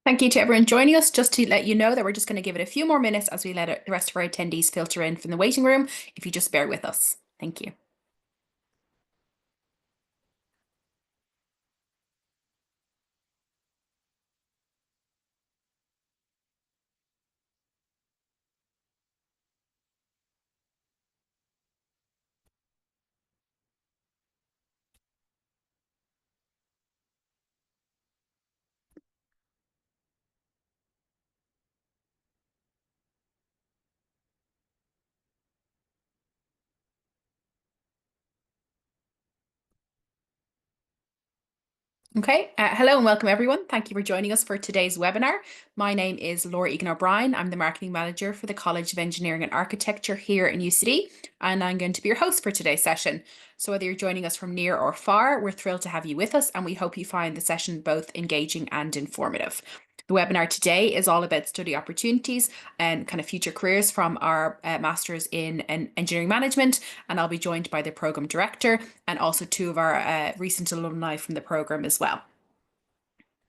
Thank you to everyone joining us. Just to let you know that we're just going to give it a few more minutes as we let the rest of our attendees filter in from the waiting room. If you just bear with us. Thank you. Okay, hello and welcome everyone. Thank you for joining us for today's webinar. My name is Laura Egan O'Brien. I'm the Marketing Manager for the College of Engineering and Architecture here in UCD, and I'm going to be your host for today's session. So whether you're joining us from near or far, we're thrilled to have you with us, and we hope you find the session both engaging and informative. The webinar today is all about study opportunities and kind of future careers from our Masters in Engineering Management, and I'll be joined by the Programme Director and also two of our recent alumni from the programme as well.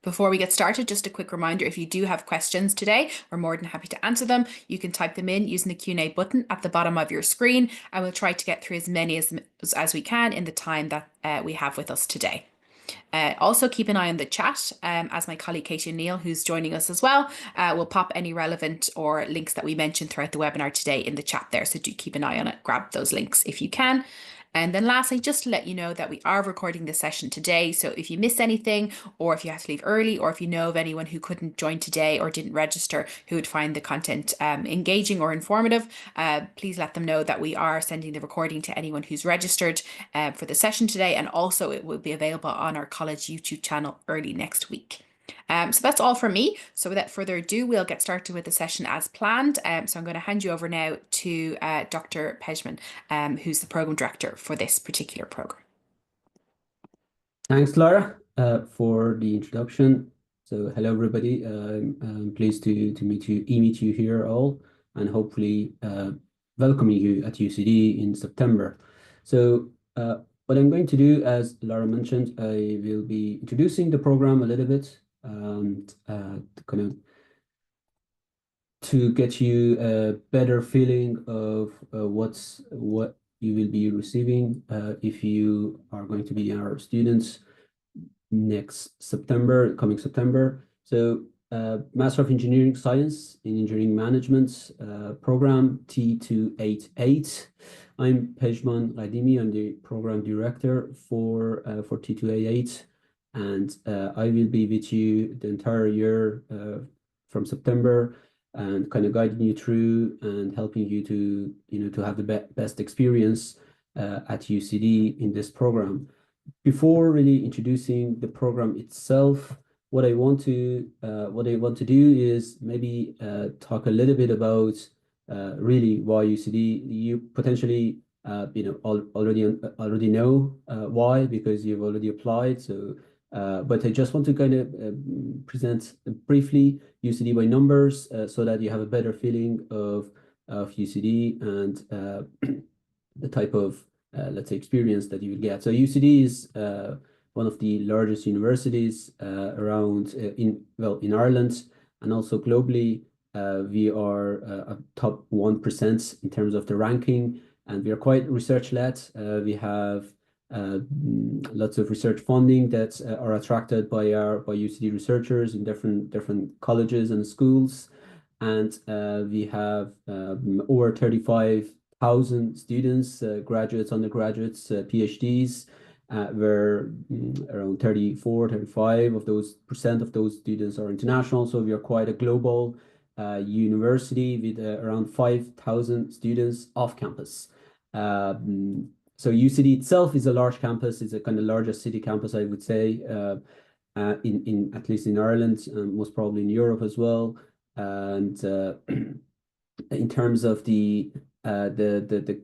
Before we get started, just a quick reminder, if you do have questions today, we're more than happy to answer them. You can type them in using the Q&A button at the bottom of your screen, and we'll try to get through as many as we can in the time that we have with us today. Also, keep an eye on the chat as my colleague Katie O'Neill, who's joining us as well, will pop any relevant or links that we mentioned throughout the webinar today in the chat there. So do keep an eye on it. Grab those links if you can. And then lastly, just to let you know that we are recording this session today. So if you miss anything, or if you have to leave early, or if you know of anyone who couldn't join today or didn't register who would find the content engaging or informative, please let them know that we are sending the recording to anyone who's registered for the session today. And also it will be available on our college YouTube channel early next week. So that's all from me. So without further ado, we'll get started with the session as planned. So I'm going to hand you over now to Dr. Pejman, who's the program director for this particular program. Thanks, Laura, for the introduction. So hello, everybody. I'm pleased to meet you here all, and hopefully welcoming you at UCD in September. So what I'm going to do, as Laura mentioned, I will be introducing the program a little bit, and kind of to get you a better feeling of what you will be receiving if you are going to be our students next September, coming September. So Master of Engineering Science in Engineering Management program T288. I'm Pejman Ladimi. I'm the program director for T288, and I will be with you the entire year from September, and kind of guiding you through and helping you to to have the best experience at UCD in this program. Before really introducing the program itself, what I want to do is maybe talk a little bit about really why UCD. You potentially already know why, because you've already applied. So but I just want to kind of present briefly UCD by numbers so that you have a better feeling of UCD and the type of let's say experience that you will get. So UCD is one of the largest universities around in Ireland, and also globally. We are a top 1% in terms of the ranking, and we are quite research led. We have lots of research funding that are attracted by UCD researchers in different colleges and schools, and we have over 35,000 students, graduates, undergraduates, PhDs, where around 35% of those students are international. So we are quite a global university with around 5,000 students off campus. So UCD itself is a large campus. It's a kind of largest city campus, I would say, in at least in Ireland, and most probably in Europe as well. And in terms of the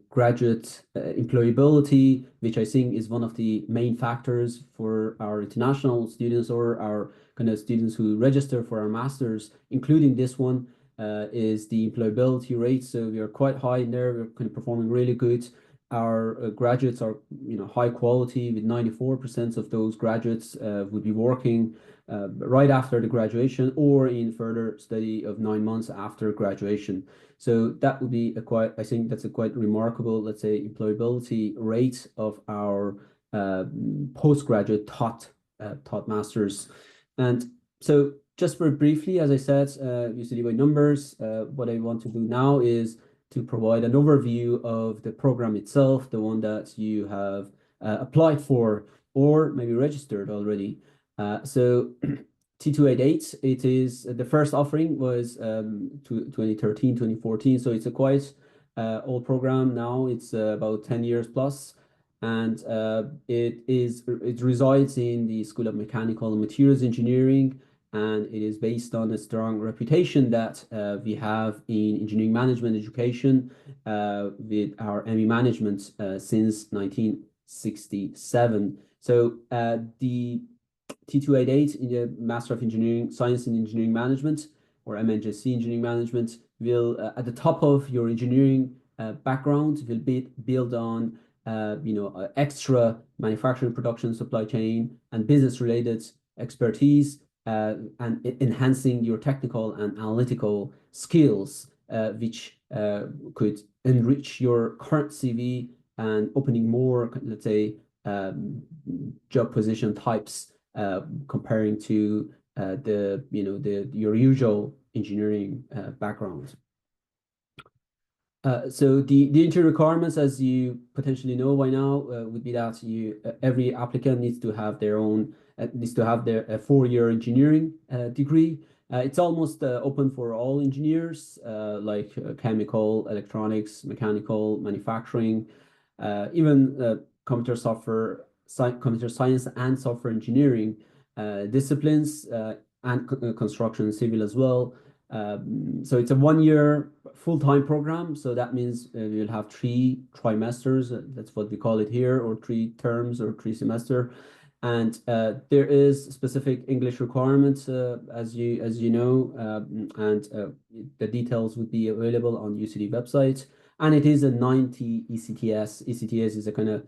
graduate employability, which I think is one of the main factors for our international students or our kind of students who register for our masters, including this one, is the employability rate. So we are quite high in there. We're kind of performing really good. Our graduates are high quality, with 94% of those graduates would be working right after the graduation or in further study of 9 months after graduation. So that would be I think that's a quite remarkable, let's say, employability rate of our postgraduate taught masters. And so just very briefly, as I said, UCD by numbers, what I want to do now is to provide an overview of the program itself, the one that you have applied for or maybe registered already. So T288, it is the first offering was 2013, 2014. So it's a quite old program now. It's about 10 years plus. And it resides in the School of Mechanical and Materials Engineering, and it is based on a strong reputation that we have in engineering management education with our ME management since 1967. So the T288 in the Master of Engineering Science and Engineering Management, or MNJC Engineering Management, will at the top of your engineering background will build on extra manufacturing, production, supply chain, and business related expertise, and enhancing your technical and analytical skills, which could enrich your current CV and opening more, let's say, job position types comparing to your usual engineering background. So the entry requirements, as you potentially know by now, would be that every applicant needs to have their 4-year engineering degree. It's almost open for all engineers, like chemical, electronics, mechanical, manufacturing, even computer science and software engineering disciplines, and construction, civil as well. So it's a 1-year full-time program. So that means we'll have 3 trimesters. That's what we call it here, or 3 terms or 3 semester. And there is specific English requirements, as you know, and the details would be available on UCD website. And it is a 90 ECTS. ECTS is a kind of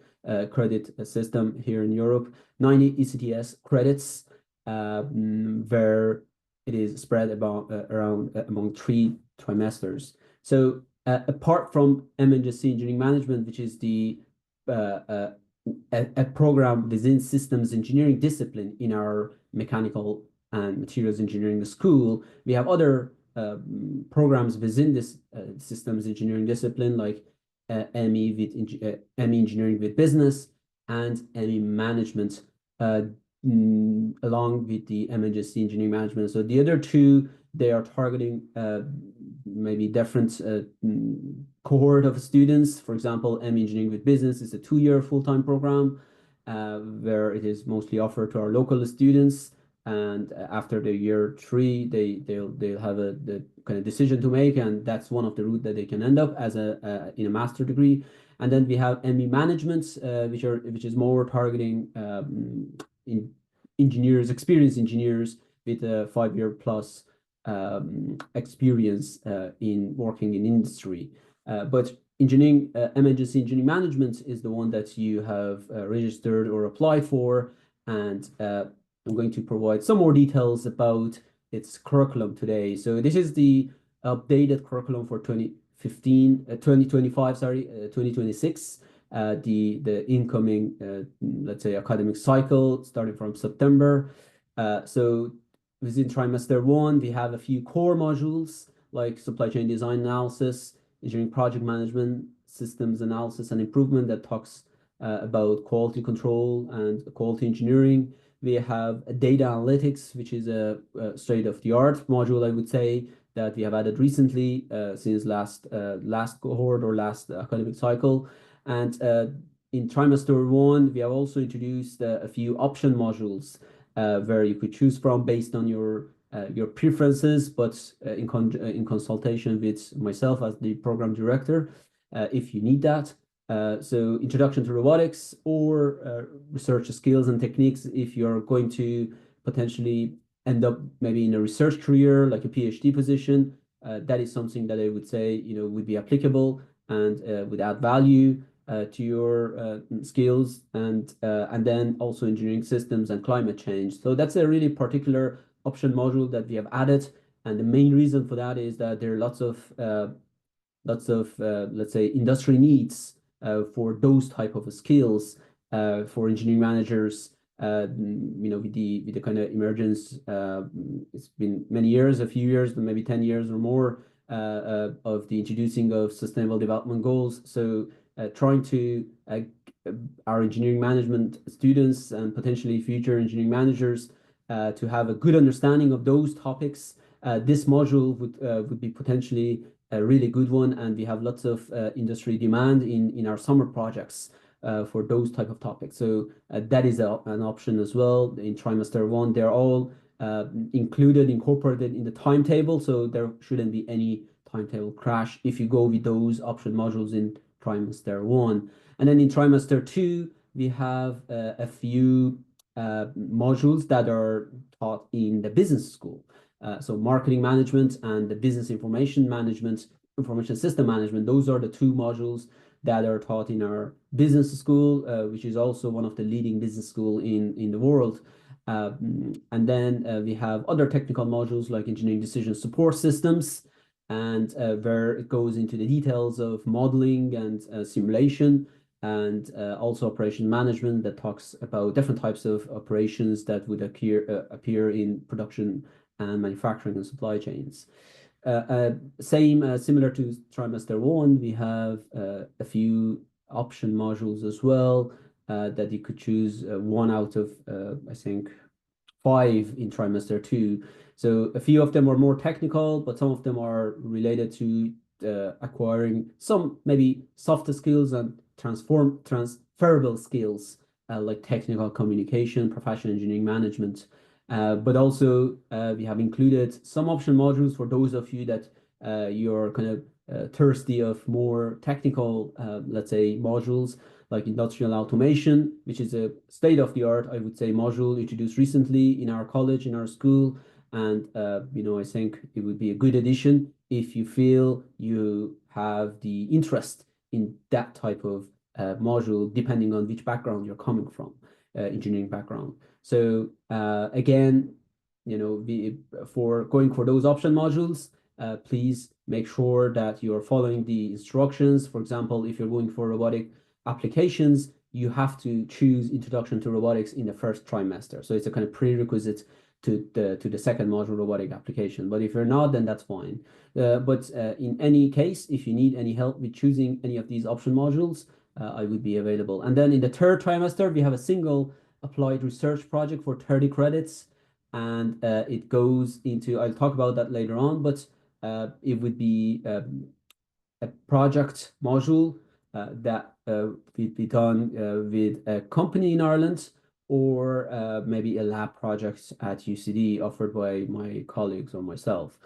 credit system here in Europe. 90 ECTS credits, where it is spread around among 3 trimesters. So apart from MNJC Engineering Management, which is a program within systems engineering discipline in our mechanical and materials engineering school, we have other programs within this systems engineering discipline, like ME engineering with business and ME management, along with the MNJC engineering management. So the other 2, they are targeting maybe different cohort of students. For example, ME engineering with business is a 2-year full-time program where it is mostly offered to our local students. And after the year 3, they'll have the kind of decision to make, and that's one of the route that they can end up as in a master degree. And then we have ME management, which is more targeting experienced engineers with a 5-year plus experience in working in industry. But MNJC engineering management is the one that you have registered or applied for, and I'm going to provide some more details about its curriculum today. So this is the updated curriculum for 2025, 2026. The incoming, let's say, academic cycle starting from September. So within trimester 1, we have a few core modules like supply chain design analysis, engineering project management, systems analysis and improvement that talks about quality control and quality engineering. We have data analytics, which is a state-of-the-art module, I would say, that we have added recently since last cohort or last academic cycle. And in trimester 1, we have also introduced a few option modules where you could choose from based on your preferences, but in consultation with myself as the program director, if you need that. So introduction to robotics or research skills and techniques if you're going to potentially end up maybe in a research career like a PhD position. That is something that I would say would be applicable and would add value. to your skills, and then also engineering systems and climate change. So that's a really particular option module that we have added, and the main reason for that is that there are lots of let's say industry needs for those type of skills for engineering managers. With the kind of emergence, it's been many years, a few years, maybe 10 years or more, of the introducing of sustainable development goals. So trying to our engineering management students and potentially future engineering managers to have a good understanding of those topics. This module would be potentially a really good one, and we have lots of industry demand in our summer projects for those type of topics. So that is an option as well in trimester one. They're all incorporated in the timetable, so there shouldn't be any timetable crash if you go with those option modules in trimester one. And then in trimester two, we have a few modules that are taught in the business school. So marketing management and the business information management, information system management, those are the two modules that are taught in our business school, which is also one of the leading business school in the world. And then we have other technical modules like engineering decision support systems, and where it goes into the details of modeling and simulation, and also operation management that talks about different types of operations that would appear in production and manufacturing and supply chains. Similar to trimester one, we have a few option modules as well that you could choose one out of, I think, 5 in trimester two. So a few of them are more technical, but some of them are related to acquiring some maybe softer skills and transferable skills like technical communication, professional engineering management. But also we have included some option modules for those of you that you're kind of thirsty of more technical, let's say, modules like industrial automation, which is a state-of-the-art, I would say, module introduced recently in our college, in our school. And, I think it would be a good addition if you feel you have the interest in that type of module, depending on which background you're coming from, engineering background. So again, for going for those option modules, please make sure that you're following the instructions. For example, if you're going for robotic applications, you have to choose Introduction to Robotics in the first trimester. So it's a kind of prerequisite to the second module, robotic application. But if you're not, then that's fine. But in any case, if you need any help with choosing any of these option modules, I would be available. And then in the third trimester, we have a single applied research project for 30 credits. And it goes into, I'll talk about that later on, but it would be a project module that will be done with a company in Ireland, or maybe a lab project at UCD offered by my colleagues or myself.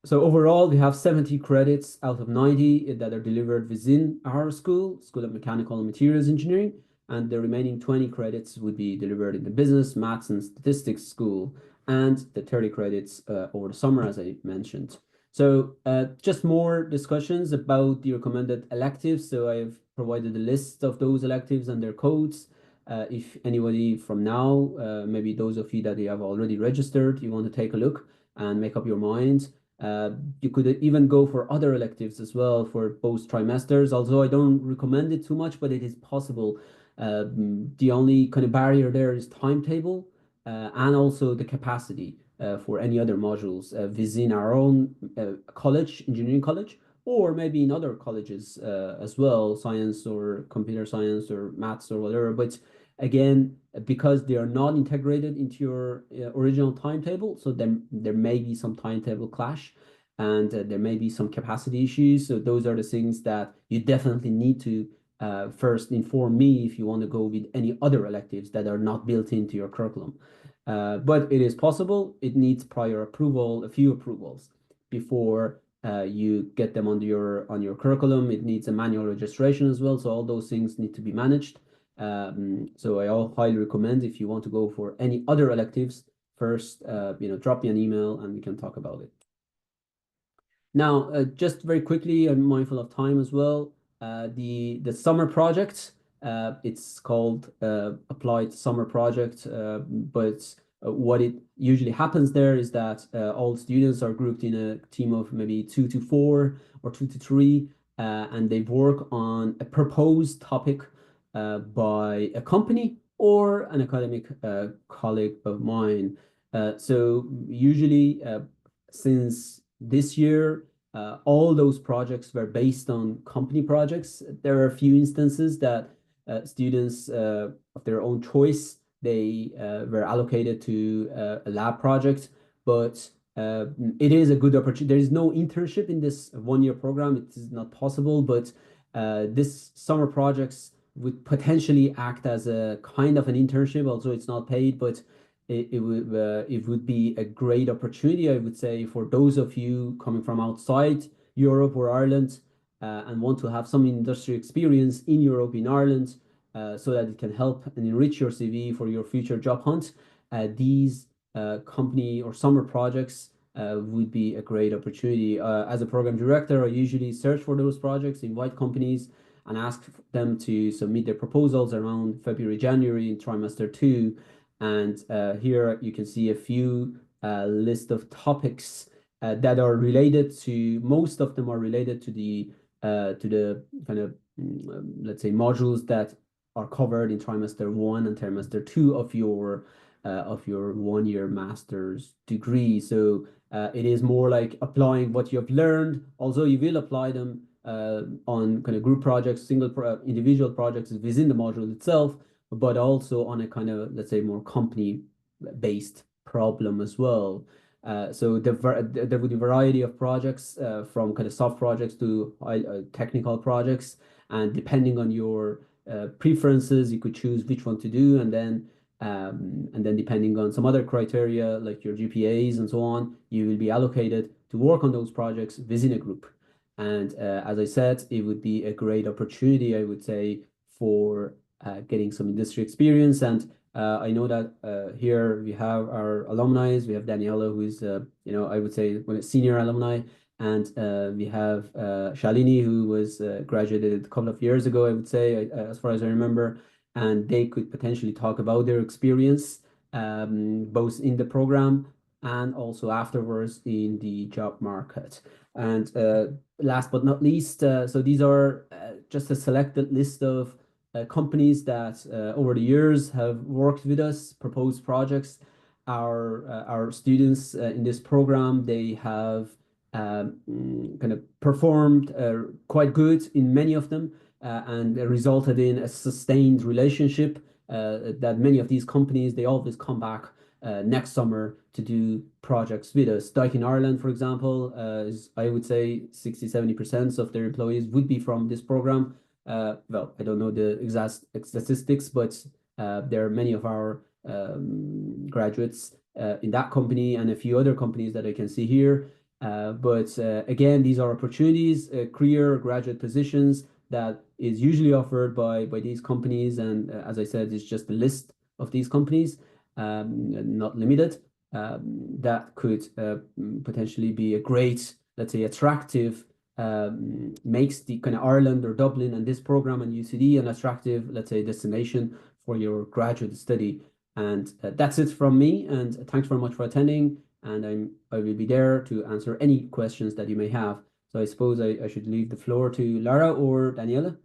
So overall, we have 70 credits out of 90 that are delivered within our School of Mechanical and Materials Engineering, and the remaining 20 credits would be delivered in the Business, Maths and Statistics School, and the 30 credits over the summer, as I mentioned. So just more discussions about the recommended electives. So I've provided a list of those electives and their codes. If anybody from now, maybe those of you that you have already registered, you want to take a look and make up your mind. You could even go for other electives as well for both trimesters, although I don't recommend it too much, but it is possible. The only kind of barrier there is timetable and also the capacity for any other modules within our own college, engineering college, or maybe in other colleges as well, science or computer science or maths or whatever. But again, because they are not integrated into your original timetable, so then there may be some timetable clash, and there may be some capacity issues. So those are the things that you definitely need to first inform me if you want to go with any other electives that are not built into your curriculum. But it is possible. It needs prior approval, a few approvals before you get them on your curriculum. It needs a manual registration as well, so all those things need to be managed. So I highly recommend, if you want to go for any other electives, first drop me an email and we can talk about it. Now, just very quickly, I'm mindful of time as well. the summer project. It's called Applied Summer Project, but what it usually happens there is that all students are grouped in a team of maybe 2 to 4 or 2 to 3, and they work on a proposed topic by a company or an academic colleague of mine. So usually, since this year, all those projects were based on company projects. There are a few instances that students of their own choice, they were allocated to a lab project, but it is a good opportunity. There is no internship in this 1 year program. It is not possible, but this summer projects would potentially act as a kind of an internship, although it's not paid, but it would be a great opportunity, I would say, for those of you coming from outside Europe or Ireland and want to have some industry experience in Europe, in Ireland, so that it can help and enrich your CV for your future job hunt. These company or summer projects would be a great opportunity. As a program director, I usually search for those projects, invite companies, and ask them to submit their proposals around February, January in trimester 2. And here you can see a few list of topics that are related to, most of them are related to the kind of, let's say, modules that are covered in trimester 1 and trimester 2 of your 1 year master's degree. So it is more like applying what you've learned. Also, you will apply them on kind of group projects, individual projects within the module itself, but also on a kind of, let's say, more company-based problem as well. So there would be a variety of projects from kind of soft projects to technical projects, and depending on your preferences, you could choose which one to do, and then depending on some other criteria like your GPAs and so on, you will be allocated to work on those projects within a group. And as I said, it would be a great opportunity, I would say, for getting some industry experience. And I know that here we have our alumni. We have Daniela, who is, I would say, one of the senior alumni. And we have Shalini, who was graduated a couple of years ago, I would say, as far as I remember. And they could potentially talk about their experience, both in the program and also afterwards in the job market. And last but not least, so these are just a selected list of companies that over the years have worked with us, proposed projects. Our students in this program, they have kind of performed quite good in many of them, and resulted in a sustained relationship that many of these companies, they always come back next summer to do projects with us. Daikin Ireland, for example, I would say 60-70% of their employees would be from this program. Well, I don't know the exact statistics, but there are many of our graduates in that company and a few other companies that I can see here. But again, these are opportunities, career graduate positions that is usually offered by these companies. And as I said, it's just a list of these companies, not limited, that could potentially be a great, let's say, attractive, makes the kind of Ireland or Dublin and this program and UCD an attractive, let's say, destination for your graduate study. And that's it from me. And thanks very much for attending. And I will be there to answer any questions that you may have. So I suppose I should leave the floor to Lara or Daniela.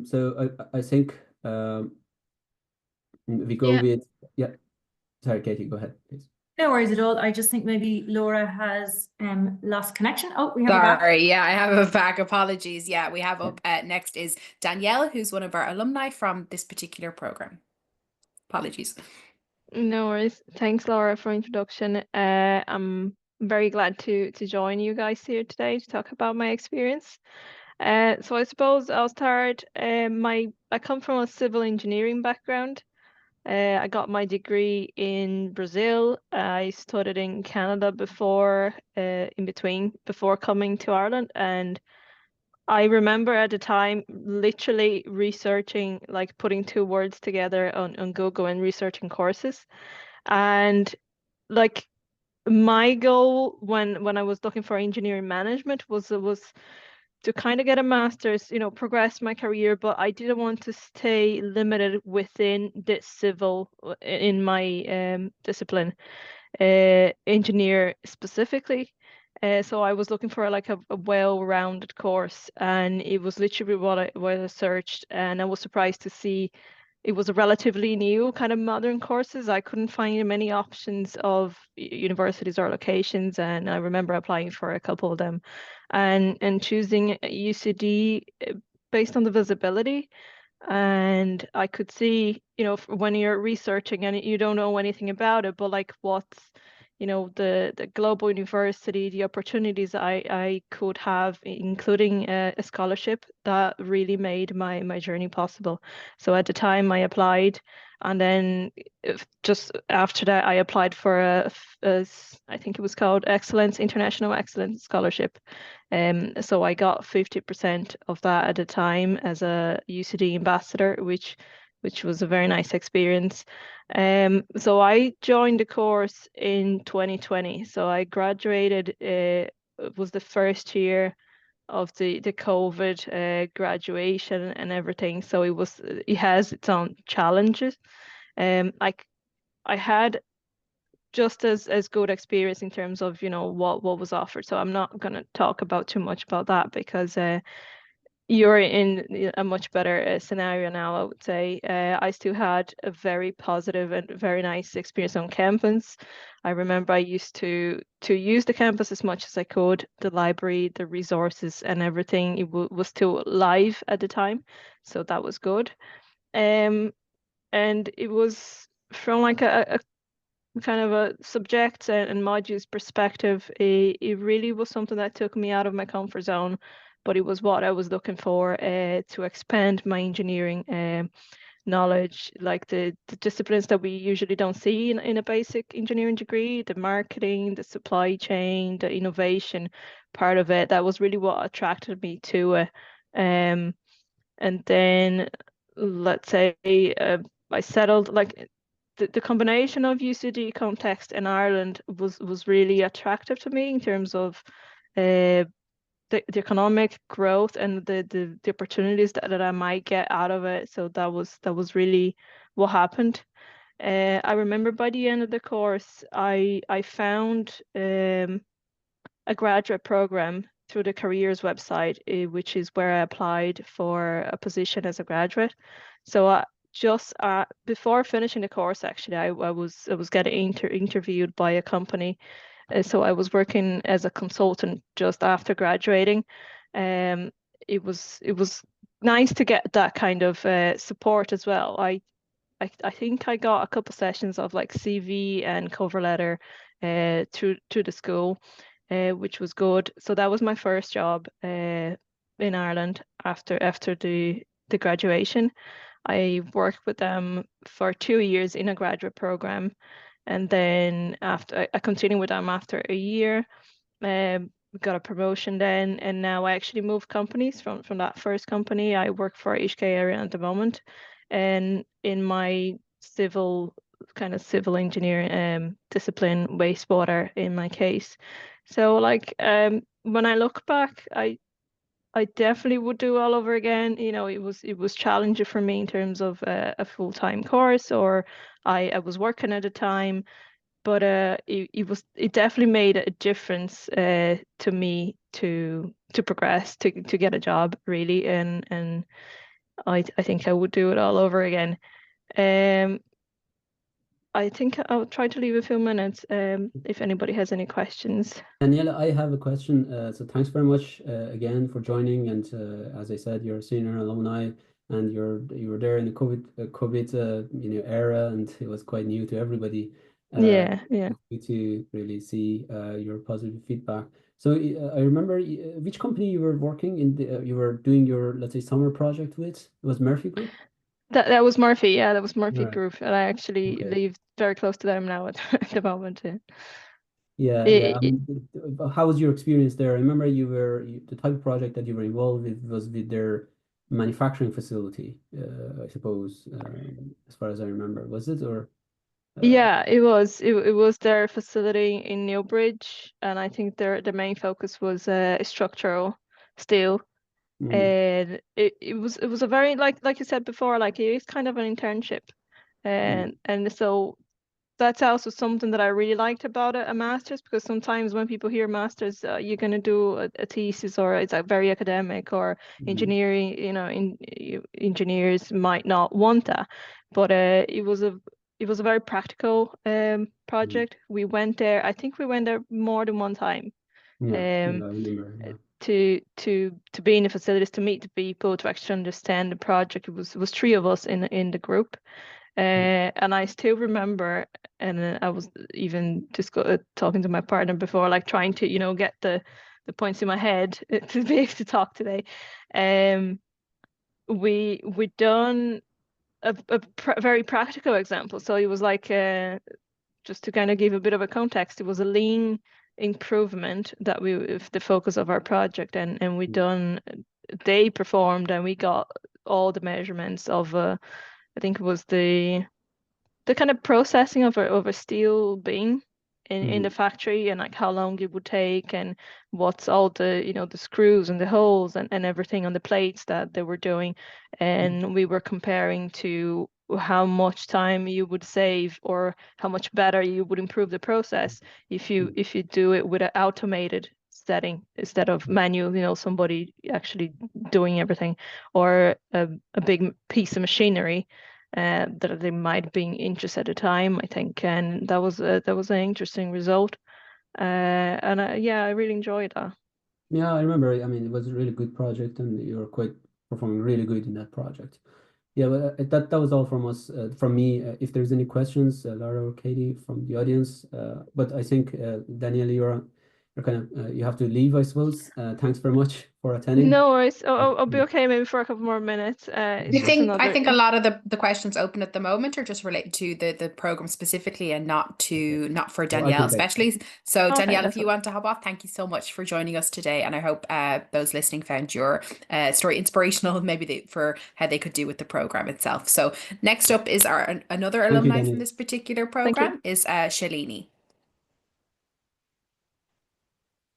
So I think we go Yeah. with, yeah. Sorry, Katie, go ahead, please. No worries at all. I just think maybe Laura has lost connection. Oh, we have her back. Sorry, yeah, I have a back. Apologies. Yeah, we have up next is Danielle, who's one of our alumni from this particular program. Apologies. No worries. Thanks, Laura, for introduction. I'm very glad to join you guys here today to talk about my experience. So I suppose I'll start. I come from a civil engineering background. I got my degree in Brazil. I studied in Canada before, before coming to Ireland, and I remember at the time literally researching, like putting two words together on Google and researching courses. And like my goal when I was looking for engineering management was to kind of get a master's, progress my career, but I didn't want to stay limited within the civil in my discipline, engineer specifically. So I was looking for like a well-rounded course, and it was literally what I searched, and I was surprised to see it was a relatively new kind of modern courses. I couldn't find many options of universities or locations, and I remember applying for a couple of them, and choosing UCD based on the visibility. And I could see, when you're researching and you don't know anything about it, but like what's, the global university, the opportunities I could have, including a scholarship, that really made my journey possible. So at the time I applied, and then just after that I applied for I think it was called International Excellence Scholarship. So I got 50% of that at the time as a UCD ambassador, which was a very nice experience. So I joined the course in 2020. So I graduated, it was the first year of the COVID graduation and everything. So it has its own challenges. I had just as good experience in terms of what was offered. So I'm not going to talk about too much about that, because you're in a much better scenario now, I would say. I still had a very positive and very nice experience on campus. I remember I used to use the campus as much as I could, the library, the resources and everything. It was still live at the time, so that was good. And it was from like a kind of a subject and modules perspective, it really was something that took me out of my comfort zone, but it was what I was looking for to expand my engineering knowledge, like the disciplines that we usually don't see in a basic engineering degree, the marketing, the supply chain, the innovation part of it. That was really what attracted me to it. And then let's say I settled, like the combination of UCD context in Ireland was really attractive to me in terms of the economic growth and the opportunities that I might get out of it. So that was really what happened. I remember by the end of the course, I found a graduate program through the careers website, which is where I applied for a position as a graduate. So just before finishing the course, actually, I was getting interviewed by a company. So I was working as a consultant just after graduating. It was nice to get that kind of support as well. I think I got a couple sessions of like CV and cover letter through the school, which was good. So that was my first job in Ireland after the graduation. I worked with them for 2 years in a graduate program, and then after I continued with them after a year. Got a promotion then, and now I actually moved companies from that first company. I work for HK Area at the moment, and in my civil engineering discipline, wastewater in my case. So like when I look back, I definitely would do all over again. It was challenging for me in terms of a full-time course, or I was working at the time, but it definitely made a difference to me to progress, to get a job really, and I think I would do it all over again. I think I'll try to leave a few minutes if anybody has any questions. Daniela, I have a question. So thanks very much again for joining. And as I said, you're a senior alumni, and you were there in the COVID era, and it was quite new to everybody. Yeah. Good to really see your positive feedback. So I remember which company you were working in. You were doing your, let's say, summer project with. It was Murphy Group. That was Murphy, yeah, that was Murphy Right. Group, and I actually Okay. live very close to them now at the moment. Yeah. Yeah, I- I mean, how was your experience there? I remember the type of project that you were involved with was with their manufacturing facility, I suppose, as far as I remember. Was it or Yeah, it was. It was their facility in Newbridge, and I think their main focus was structural steel. mm, And it was a very like you said before, like it is kind of an internship, mm, and so that's also something that I really liked about a master's, because sometimes when people hear master's, you're going to do a thesis, or it's like very academic, or mm, engineering, engineers might not want that. But it was a very practical mm. project. We went there, I think we went there more than one time. Yeah, Um, I remember. Yeah. to be in the facilities, to meet the people, to actually understand the project. It was three of us in the group, and I still remember, and I was even just talking to my partner before, like trying to, get the points in my head to be able to talk today. Um, we done a very practical example. So it was like, just to kind of give a bit of a context, it was a lean improvement that if the focus of our project, and we done, they performed, and we got all the measurements of, I think it was the kind of processing of a steel beam in the Mm, factory, and like how long it would take, and what's all the, the screws and the holes, and everything on the plates that they were doing. And we were comparing to how much time you would save, or how much better you would improve the process mm, if you do it with an automated setting instead of manual, somebody actually doing everything, or a big piece of machinery that they might be inches at a time, I think. And that was an interesting result. And yeah, I really enjoyed that. yeah, I remember. I mean, it was a really good project, and you were quite performing really good in that project. Yeah, but that was all from us, from me. If there's any questions, Lara or Katie from the audience, but I think Daniel, you're kind of you have to leave, I suppose. Thanks very much for attending. No worries. Uh, I'll be okay maybe for a couple more minutes. It's I yeah. just think I another. think a lot of the questions open at the moment are just related to the program specifically, and Okay. not for So I Danielle can take. especially. So Okay, Danielle, if that's you okay. want to hop off, thank you so much for joining us today, and I hope those listening found your story inspirational, maybe for how they could do with the program itself. So next up is another Thank you, alumni from Daniel. this particular Thank you. program is Shalini.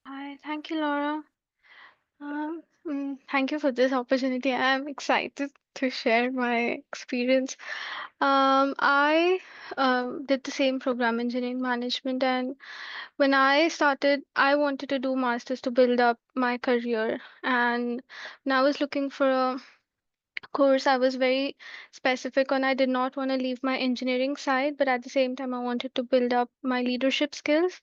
Hi, thank you, Laura. Thank you for this opportunity. I'm excited to share my experience. I did the same program, engineering management, and when I started, I wanted to do masters to build up my career. And when I was looking for a course, I was very specific on I did not want to leave my engineering side, but at the same time, I wanted to build up my leadership skills,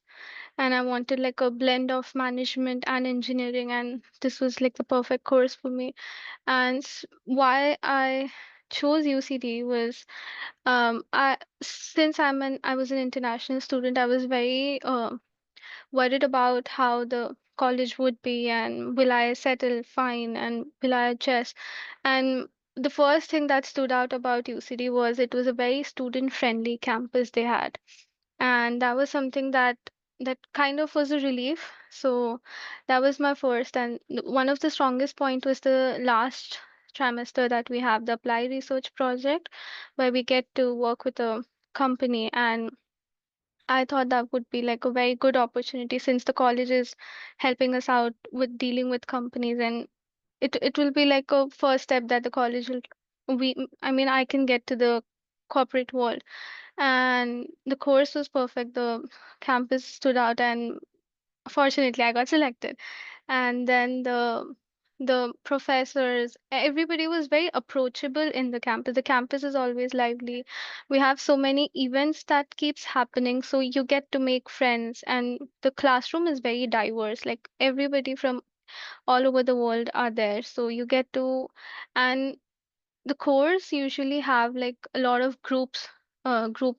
and I wanted like a blend of management and engineering, and this was like the perfect course for me. And why I chose UCD was I since I was an international student, I was very worried about how the college would be, and will I settle fine, and will I adjust. And the first thing that stood out about UCD was it was a very student friendly campus they had, and that was something that kind of was a relief. So that was my first, and one of the strongest point was the last trimester that we have the applied research project, where we get to work with a company. And I thought that would be like a very good opportunity, since the college is helping us out with dealing with companies, and it will be like a first step that the college will we I mean I can get to the corporate world. And the course was perfect, the campus stood out, and fortunately I got selected. And then the professors, everybody was very approachable in the campus is always lively. We have so many events that keeps happening, so you get to make friends, and the classroom is very diverse, like everybody from all over the world are there, so you get to. And the course usually have like a lot of group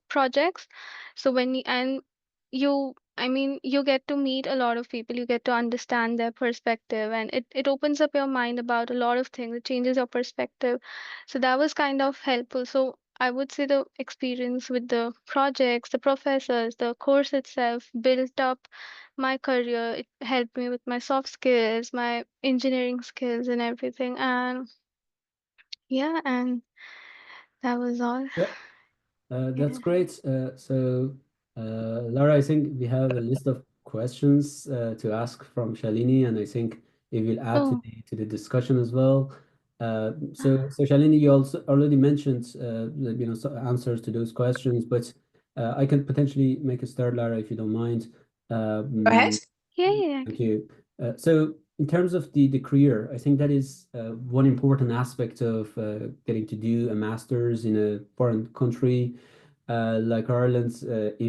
projects. So when you, and you I mean you get to meet a lot of people, you get to understand their perspective, and it opens up your mind about a lot of things, it changes your perspective. So that was kind of helpful. So I would say the experience with the projects, the professors, the course itself built up my career. It helped me with my soft skills, my engineering skills, and everything. And yeah, and that was all. Yeah. That's Yeah. great. Laura, I think we have a list of questions to ask from Shalini, and I think it will add Oh, to the discussion as well. So Shalini, you also already mentioned answers to those questions, but I can potentially make a start, Laura, if you don't mind. Go ahead. yeah, yeah. Thank you. So in terms of the career, I think that is one important aspect of getting to do a master's in a foreign country like Ireland,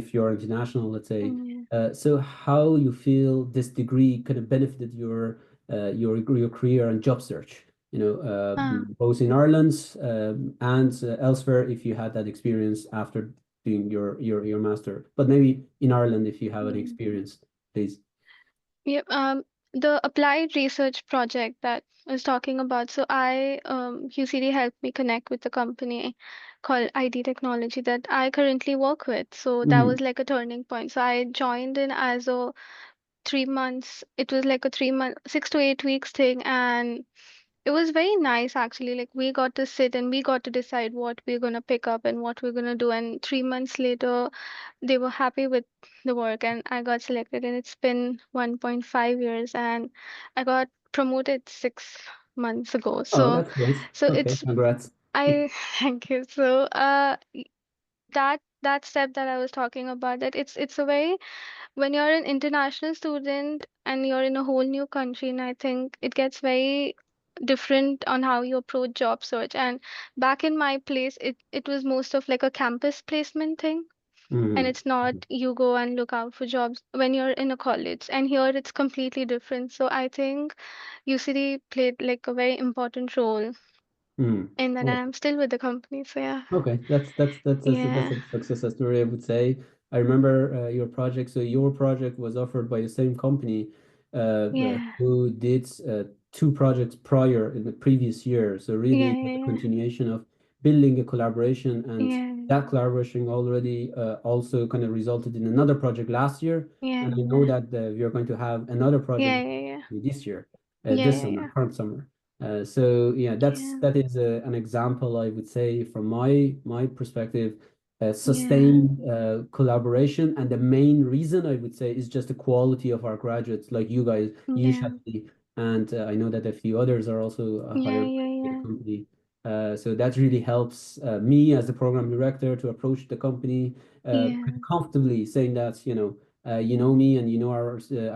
if you're international, let's say. Yeah. So how you feel this degree kind of benefited your career and job search, Ah, both in Ireland and elsewhere if you had that experience after doing your master, but maybe in Ireland if you have any mm. experience, please. Yep. The applied research project that I was talking about. So UCD helped me connect with the company called ID Technology that I currently work with. So that Mm, was like a turning point. So I joined in as a 3 months. It was like a 3 month, 6 to 8 weeks thing, and it was very nice actually. Like we got to sit and we got to decide what we're gonna pick up and what we're gonna do. And 3 months later, they were happy with the work and I got selected. And it's been 1.5 years and I got promoted 6 months ago. Oh, So, that's great. so Okay, it's congrats. I thank you. So, that step that I was talking about, that it's a very when you're an international student and you're in a whole new country, and I think it gets very different on how you approach job search. And back in my place, it was most of like a campus placement thing. And Mm, it's not you go and look out for jobs when you're in a college. And here it's completely different. So I think UCD played like a very important role mm. in that, and Oh, I'm still with the company. So yeah. okay, that's Yeah. a success story, I would say. I remember your project. So your project was offered by the same company Yeah. who did two projects prior in the previous year. So really, Yeah. it was a Yeah. continuation of building a collaboration, and Yeah. that collaboration already also kind of resulted in another project last year. Yeah. And I know that we are going to have another Yeah. project Yeah. Yeah. this year, Yeah. this Yeah. summer, Yeah. current summer. So yeah, Yeah. that is an example, I would say, from my perspective, Yeah. sustained collaboration, and the main reason I would say is just the quality of our graduates, like you guys, you Yeah. Shadi, and I know that a few others are also Yeah. hired Yeah. by the Yeah. company. So that really helps me as the program director to approach the company Yeah. comfortably, saying that you know me and you know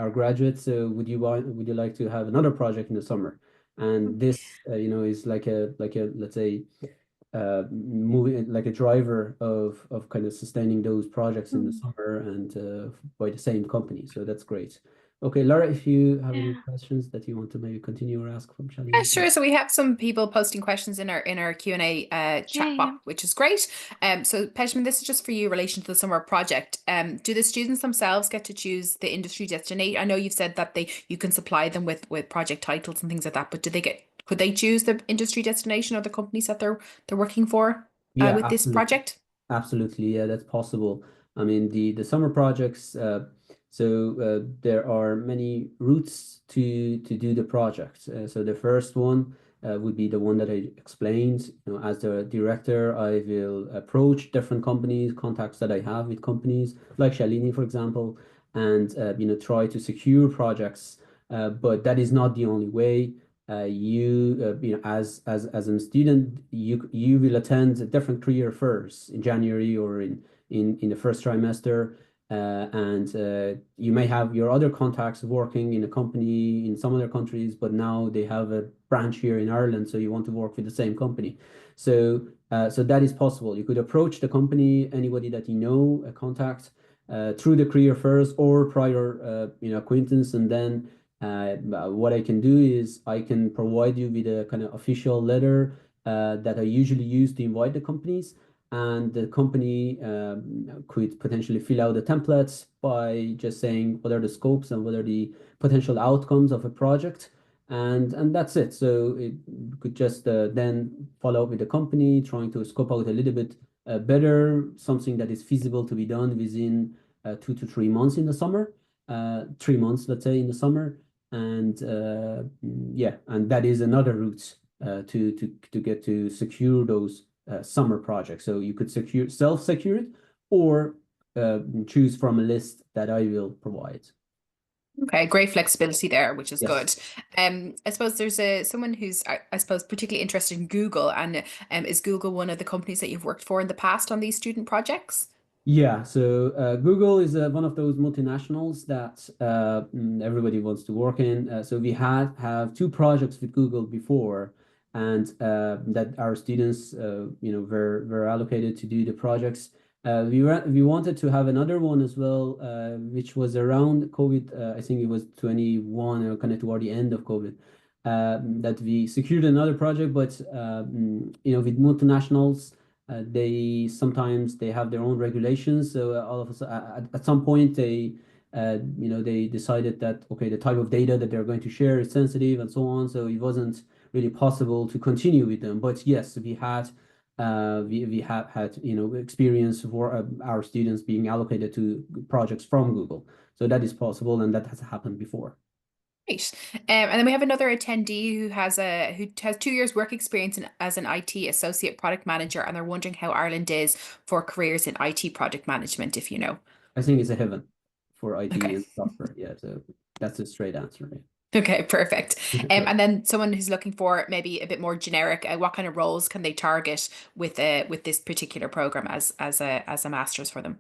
our graduates. So would you like to have another project in the summer? And this is like a let's say moving like a driver of kind of sustaining those projects in the Mm. summer and by the same company. So that's great. Okay, Laura, if you have any Yeah. questions that you want to maybe continue or ask from Yeah, Shalini, please. sure. So we have some people posting questions in our Q&A Yeah. chat Yeah. box, which is great. So Pejman, this is just for you in relation to the summer project. Do the students themselves get to choose the industry destination? I know you've said that you can supply them with project titles and things like that, but could they choose the industry destination or the companies that they're working for Yeah, with this absolutely. project? Absolutely, yeah, that's possible. I mean, the summer projects, there are many routes to do the project. So the first one would be the one that I explained. As the director, I will approach different companies, contacts that I have with companies like Shalini, for example, and try to secure projects. But that is not the only way. As a student, you will attend different career fairs in January or in the first trimester, and you may have your other contacts working in a company in some other countries, but now they have a branch here in Ireland, so you want to work with the same company. So that is possible. You could approach the company, anybody that you know, a contact through the career fairs or prior acquaintance, and then what I can do is I can provide you with a kind of official letter that I usually use to invite the companies, and the company could potentially fill out the templates by just saying what are the scopes and what are the potential outcomes of a project. and that's it. So it could just then follow up with the company, trying to scope out a little bit better, something that is feasible to be done within 2 to 3 months in the summer, 3 months, let's say, in the summer. And yeah, and that is another route to get to secure those summer projects. So you could self-secure it, or choose from a list that I will provide. Okay, great flexibility there, which is Yes. good. I suppose there's someone who's I suppose particularly interested in Google, and is Google one of the companies that you've worked for in the past on these student projects? Yeah, so Google is one of those multinationals that everybody wants to work in. So we have 2 projects with Google before, and that our students, were allocated to do the projects. We wanted to have another one as well, which was around COVID. I think it was 21, or kind of toward the end of COVID, that we secured another project. But with multinationals, they sometimes have their own regulations. So all of us at some point they decided that, okay, the type of data that they're going to share is sensitive and so on. So it wasn't really possible to continue with them. But yes, we have had experience for our students being allocated to projects from Google. So that is possible, and that has happened before. Great. And then we have another attendee who has 2 years work experience as an IT associate product manager, and they're wondering how Ireland is for careers in IT project management, if you know. I think it's a heaven for IT Okay. and software. Yeah, so that's a straight answer. Yeah. Okay, perfect. And then someone who's looking for maybe a bit more generic, what kind of roles can they target with this particular program as a master's for them?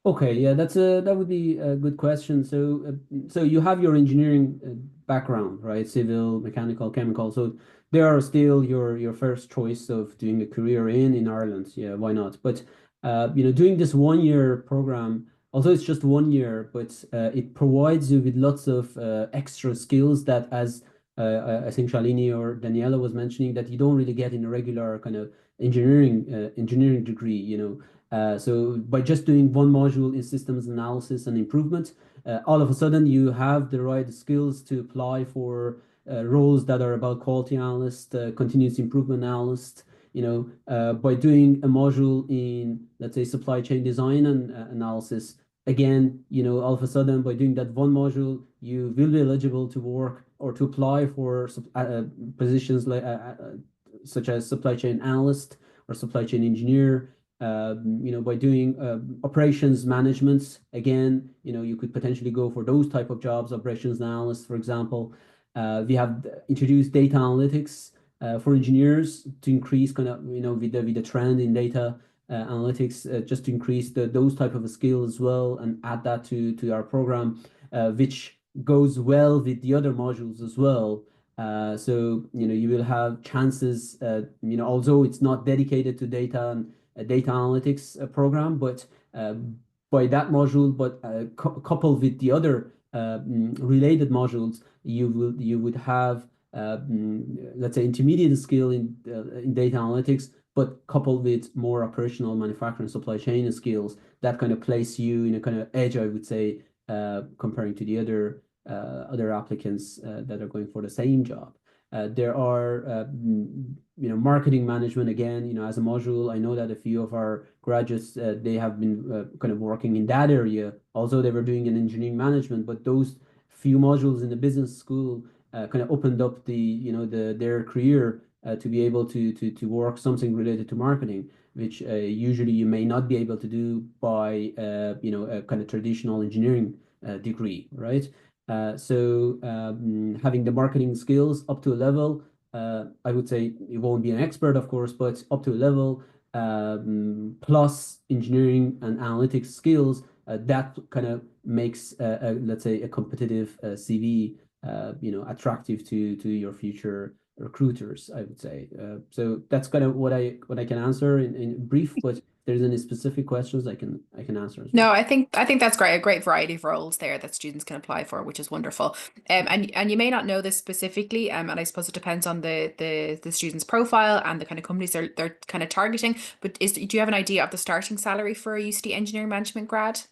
Okay, yeah, that would be a good question. So you have your engineering background, right? Civil, mechanical, chemical. So they are still your first choice of doing a career in Ireland. Yeah, why not? But doing this 1 year program, although it's just 1 year, but it provides you with lots of extra skills that, as I think Shalini or Daniela was mentioning, that you don't really get in a regular kind of engineering degree. So by just doing one module in systems analysis and improvement, all of a sudden you have the right skills to apply for roles that are about quality analyst, continuous improvement analyst. By doing a module in, let's say, supply chain design and analysis, again, all of a sudden by doing that one module, you will be eligible to work or to apply for positions like such as supply chain analyst or supply chain engineer. By doing operations management, again, you could potentially go for those type of jobs, operations analyst, for example. We have introduced data analytics for engineers to increase kind of, with the trend in data analytics, just to increase those type of skills as well, and add that to our program, which goes well with the other modules as well. So you will have chances, although it's not dedicated to data and data analytics program, but by that module, but coupled with the other related modules, you would have let's say intermediate skill in data analytics, but coupled with more operational manufacturing supply chain skills that kind of place you in a kind of edge, I would say, comparing to the other applicants that are going for the same job. There are marketing management, again, as a module. I know that a few of our graduates, they have been kind of working in that area, although they were doing an engineering management, but those few modules in the business school kind of opened up their career to be able to work something related to marketing, which usually you may not be able to do by a kind of traditional engineering degree, right? So having the marketing skills up to a level, I would say you won't be an expert, of course, but up to a level, plus engineering and analytics skills, that kind of makes, let's say, a competitive CV, attractive to your future recruiters, I would say. So that's kind of what I can answer in brief, but if there's any specific questions, I can answer as well. No, I think that's great. A great variety of roles there that students can apply for, which is wonderful. And you may not know this specifically, and I suppose it depends on the student's profile and the kind of companies they're kind of targeting. But do you have an idea of the starting salary for a UCD engineering management grad?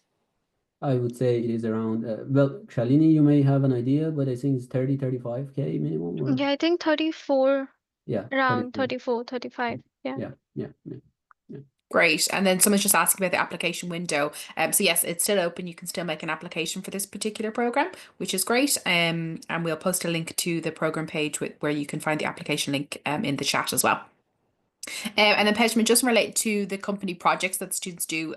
I would say it is around, well, Shalini, you may have an idea, but I think it's 30, 35K minimum, or Yeah, I think 34, yeah, around 34. 34, 35. Yeah. Yeah. Great. And then someone's just asking about the application window. So yes, it's still open. You can still make an application for this particular program, which is great. And we'll post a link to the program page where you can find the application link in the chat as well. And then Pejman, just relate to the company projects that students do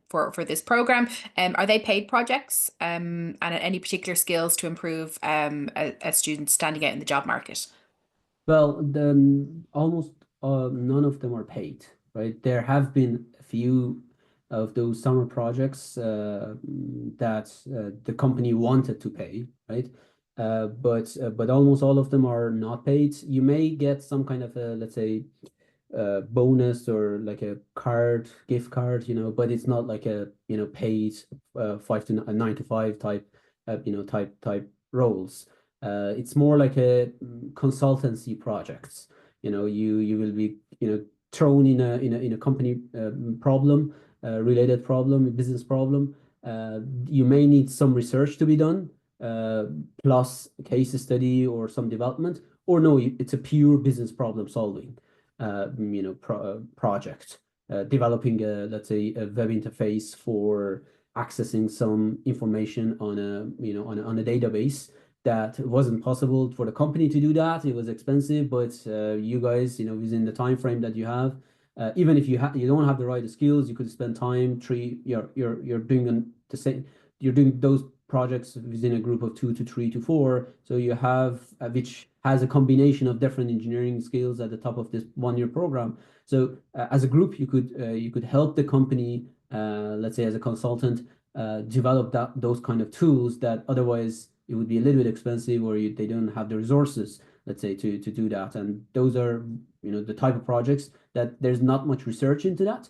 for this program. Are they paid projects? And any particular skills to improve a student standing out in the job market? Well, almost none of them are paid, right? There have been a few of those summer projects that the company wanted to pay, right? But almost all of them are not paid. You may get some kind of a, let's say, bonus or like a gift card, but it's not like a, paid 9 to 5 type, type roles. It's more like a consultancy projects. You will be, thrown in a company problem, related problem, business problem. You may need some research to be done, plus a case study or some development, or no, it's a pure business problem solving, project, developing let's say a web interface for accessing some information on a database that wasn't possible for the company to do that. It was expensive, but you guys, within the time frame that you have, even if you don't have the right skills, you could spend time. You're doing the same. You're doing those projects within a group of 2 to 3 to 4. So you have which has a combination of different engineering skills at the top of this 1-year program. So as a group, you could help the company, let's say as a consultant, develop those kind of tools that otherwise it would be a little bit expensive, or they don't have the resources, let's say, to do that. And those are, the type of projects that there's not much research into that,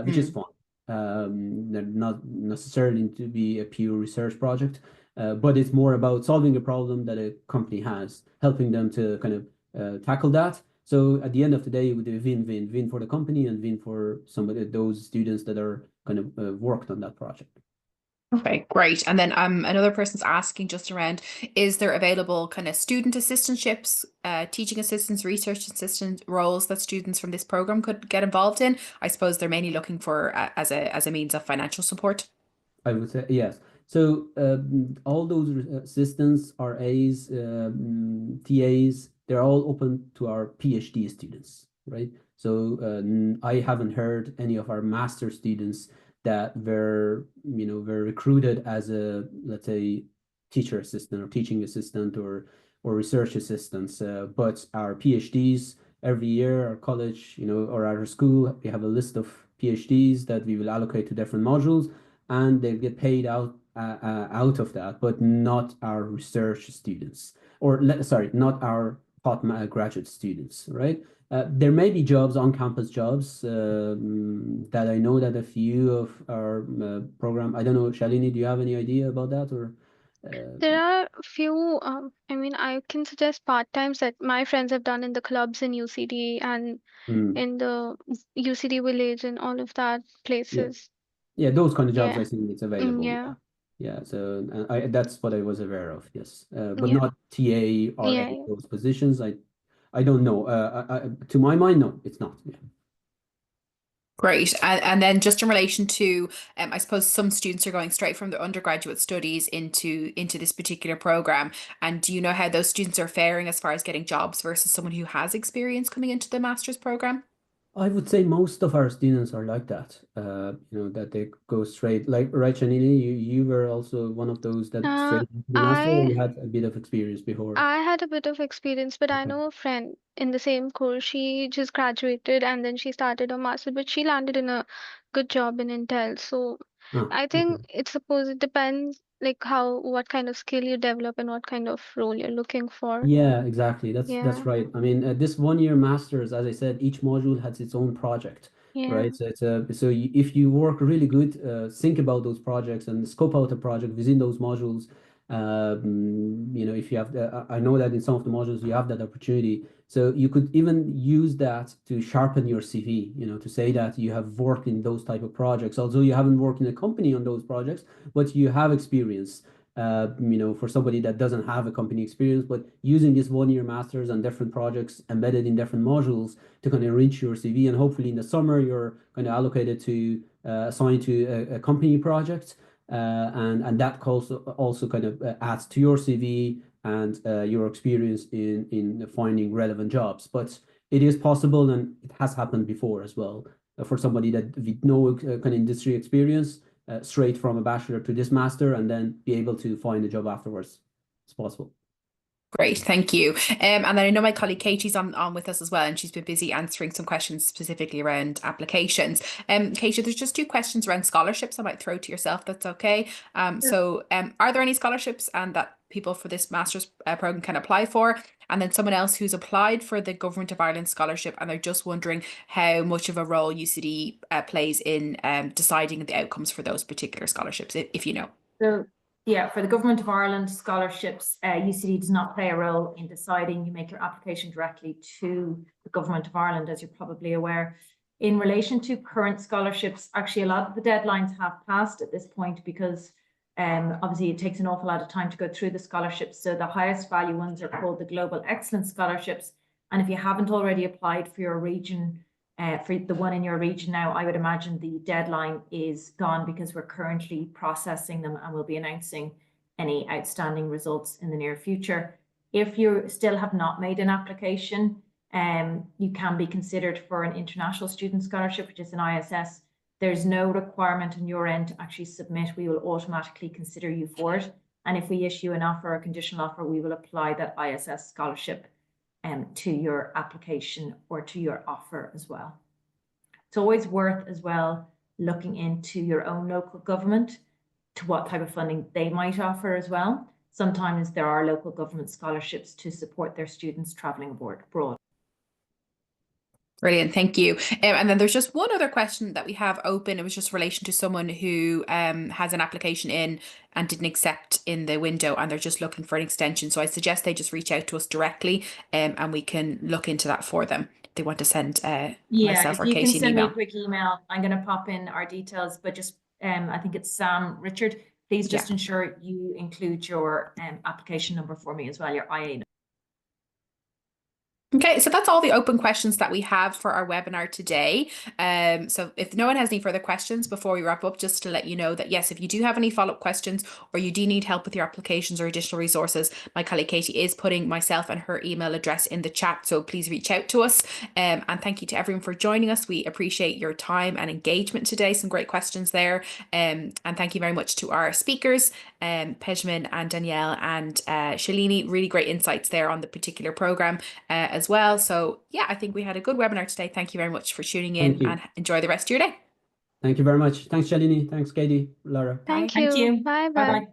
which is fun. They're not necessarily to be a pure research project, but it's more about solving a problem that a company has, helping them to kind of tackle that. So at the end of the day, it would be win for the company and win for those students that are kind of worked on that project. Okay, great. And then another person's asking just around, is there available kind of student assistantships, teaching assistants, research assistant roles that students from this program could get involved in? I suppose they're mainly looking for as a means of financial support. I would say yes. So all those assistants, RAs, TAs, they're all open to our PhD students, right? So I haven't heard any of our master students that were recruited as a, let's say, teacher assistant or teaching assistant or research assistants. But our PhDs, every year, our college, or our school, we have a list of PhDs that we will allocate to different modules, and they get paid out of that, but not our research students, or sorry, not our graduate students, right? There may be jobs, on-campus jobs, that I know that a few of our program. I don't know, Shalini, do you have any idea about that, or? There are a few, I mean, I can suggest part-times that my friends have done in the clubs in UCD and in the UCD village and all of that places. Yeah, those kind of jobs, Yeah. I think it's available. Yeah. Yeah, so that's what I was aware of, yes. But Yeah. not TA or Yeah, yeah. those positions. I don't know. To my mind, no, it's not. Yeah. Great. And then just in relation to, I suppose some students are going straight from their undergraduate studies into this particular program. And do you know how those students are faring as far as getting jobs versus someone who has experience coming into the master's program? I would say most of our students are like that, that they go straight, like, right, Shanini, you were also one of those that straight into the master, or you had a bit of experience before? I had a bit of experience, but I Okay. know a friend in the same course. She just graduated and then she started a master, but she landed in a good job in Intel. So I think Okay. it depends like what kind of skill you develop and what kind of role you're looking for. Yeah, exactly. That's Yeah. right. I mean, this 1-year master's, as I said, each module has its own project, Yeah. right? So if you work really good, think about those projects and scope out a project within those modules. If you have, I know that in some of the modules you have that opportunity So you could even use that to sharpen your CV, you know, to say that you have worked in those type of projects, although you haven't worked in a company on those projects, but you have experience. You know, for somebody that doesn't have a company experience, but using this 1-year master's on different projects embedded in different modules to kind of enrich your CV, and hopefully in the summer you're kind of allocated to assigned to a company project, and that also kind of adds to your CV and your experience in finding relevant jobs. But it is possible, and it has happened before as well, for somebody that with no kind of industry experience, straight from a bachelor to this master, and then be able to find a job afterwards. It's possible. Great, thank you. And then I know my colleague Katie's on with us as well, and she's been busy answering some questions specifically around applications. Katie, there's just 2 questions around scholarships I might throw to yourself, that's okay. So are there any scholarships and that people for this master's program can apply for? And then someone else who's applied for the Government of Ireland scholarship, and they're just wondering how much of a role UCD plays in deciding the outcomes for those particular scholarships, if you know. So yeah, for the Government of Ireland scholarships, UCD does not play a role in deciding. You make your application directly to the Government of Ireland, as you're probably aware. In relation to current scholarships, actually a lot of the deadlines have passed at this point, because obviously it takes an awful lot of time to go through the scholarships. So the highest value ones are called the Global Excellence Scholarships. And if you haven't already applied for your region, for the one in your region now, I would imagine the deadline is gone, because we're currently processing them and we'll be announcing any outstanding results in the near future. If you still have not made an application, you can be considered for an International Student Scholarship, which is an ISS. There's no requirement on your end to actually submit. We will automatically consider you for it. And if we issue an offer, a conditional offer, we will apply that ISS scholarship to your application or to your offer as well. It's always worth as well looking into your own local government, to what type of funding they might offer as well. Sometimes there are local government scholarships to support their students traveling abroad. Brilliant, thank you. And then there's just one other question that we have open. It was just in relation to someone who has an application in and didn't accept in the window, and they're just looking for an extension. So I suggest they just reach out to us directly, and we can look into that for them. If they want to send myself or Katie an email. You can send me a quick email. I'm going to pop in our details, but just I think it's Sam Richard. Please just ensure you include your application number for me as well, your IA number. Okay, so that's all the open questions that we have for our webinar today. So if no one has any further questions before we wrap up, just to let you know that yes, if you do have any follow-up questions or you do need help with your applications or additional resources, my colleague Katie is putting myself and her email address in the chat, so please reach out to us. And thank you to everyone for joining us. We appreciate your time and engagement today. Some great questions there. And thank you very much to our speakers, Pejman and Danielle and Shalini. Really great insights there on the particular program as well. So yeah, I think we had a good webinar today. Thank you very much for tuning in, and enjoy the rest of your day. Thank you very much. Thanks, Shalini. Thanks, Katie, Laura. Thank you. Bye bye.